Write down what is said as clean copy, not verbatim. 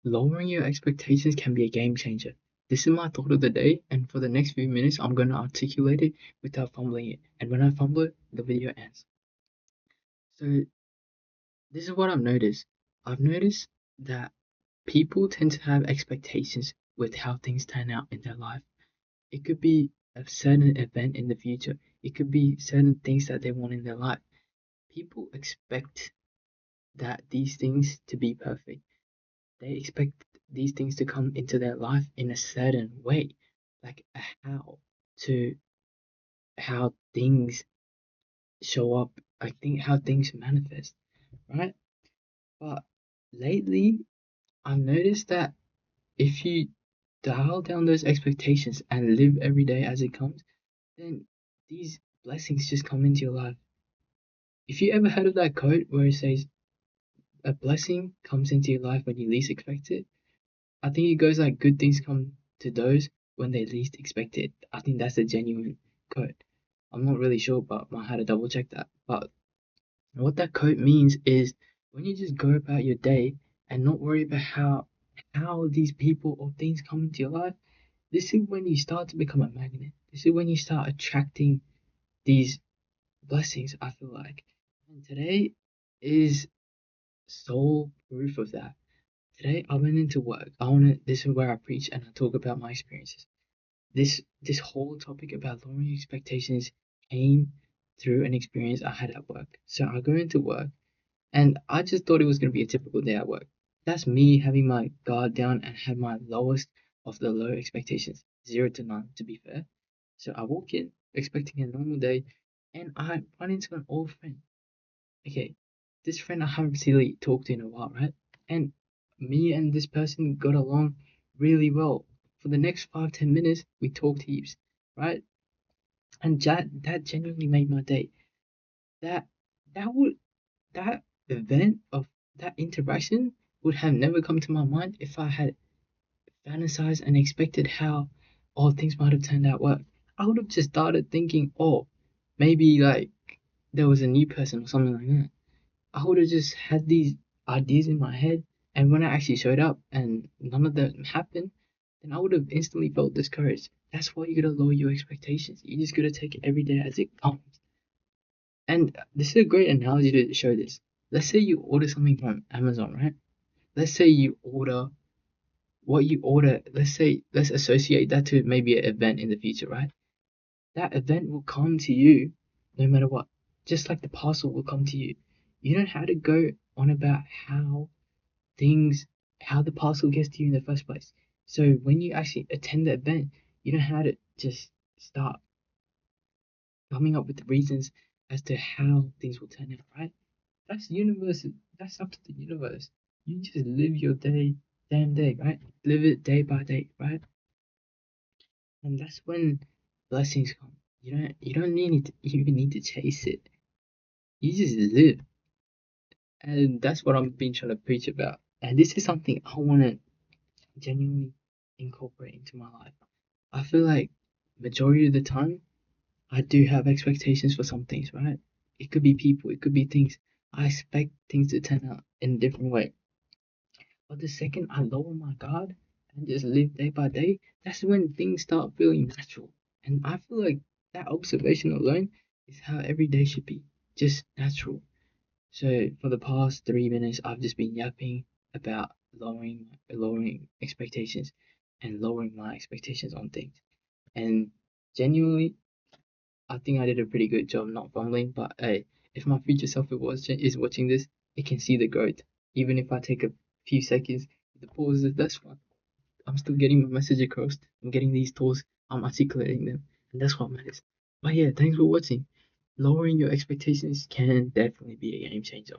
Lowering your expectations can be a game changer. This is my thought of the day, and for the next few minutes, I'm going to articulate it without fumbling it. And when I fumble it, the video ends. So, this is what I've noticed. I've noticed that people tend to have expectations with how things turn out in their life. It could be a certain event in the future, it could be certain things that they want in their life. People expect that these things to be perfect. They expect these things to come into their life in a certain way, like a to how things show up. I think how things manifest, right? But lately, I've noticed that if you dial down those expectations and live every day as it comes, then these blessings just come into your life. If you ever heard of that quote where it says a blessing comes into your life when you least expect it, I think it goes like good things come to those when they least expect it. I think that's a genuine quote. I'm not really sure, but I had to double check that. But what that quote means is when you just go about your day and not worry about how these people or things come into your life, this is when you start to become a magnet. This is when you start attracting these blessings, I feel like. And today is sole proof of that. Today I went into work. This is where I preach and I talk about my experiences. This whole topic about lowering expectations came through an experience I had at work. So I go into work and I just thought it was gonna be a typical day at work. That's me having my guard down and had my lowest of the low expectations, 0 to 9 to be fair. So I walk in expecting a normal day and I run into an old friend. Okay, this friend I haven't really talked to in a while, right? And me and this person got along really well. For the next 5, 10 minutes, we talked heaps, right? And that genuinely made my day. That that would that event of that interaction would have never come to my mind if I had fantasized and expected how all things might have turned out well. I would have just started thinking, oh, maybe like there was a new person or something like that. I would have just had these ideas in my head, and when I actually showed up and none of them happened, then I would have instantly felt discouraged. That's why you gotta lower your expectations. You just gotta take it every day as it comes. And this is a great analogy to show this. Let's say you order something from Amazon, right? Let's say you order what you order. Let's associate that to maybe an event in the future, right? That event will come to you no matter what. Just like the parcel will come to you. You don't have to go on about things, how the parcel gets to you in the first place. So when you actually attend the event, you don't have to just start coming up with reasons as to how things will turn out, right? That's universe. That's up to the universe. You just live your day, damn day, right? Live it day by day, right? And that's when blessings come. You don't even need to chase it. You just live. And that's what I've been trying to preach about. And this is something I want to genuinely incorporate into my life. I feel like majority of the time I do have expectations for some things, right? It could be people, it could be things. I expect things to turn out in a different way. But the second I lower my guard and just live day by day, that's when things start feeling natural. And I feel like that observation alone is how every day should be, just natural. So for the past 3 minutes, I've just been yapping about lowering expectations and lowering my expectations on things. And genuinely, I think I did a pretty good job not fumbling. But hey, if my future self is watching this, it can see the growth. Even if I take a few seconds, the pauses, that's fine. I'm still getting my message across. I'm getting these thoughts. I'm articulating them, and that's what matters. But yeah, thanks for watching. Lowering your expectations can definitely be a game changer.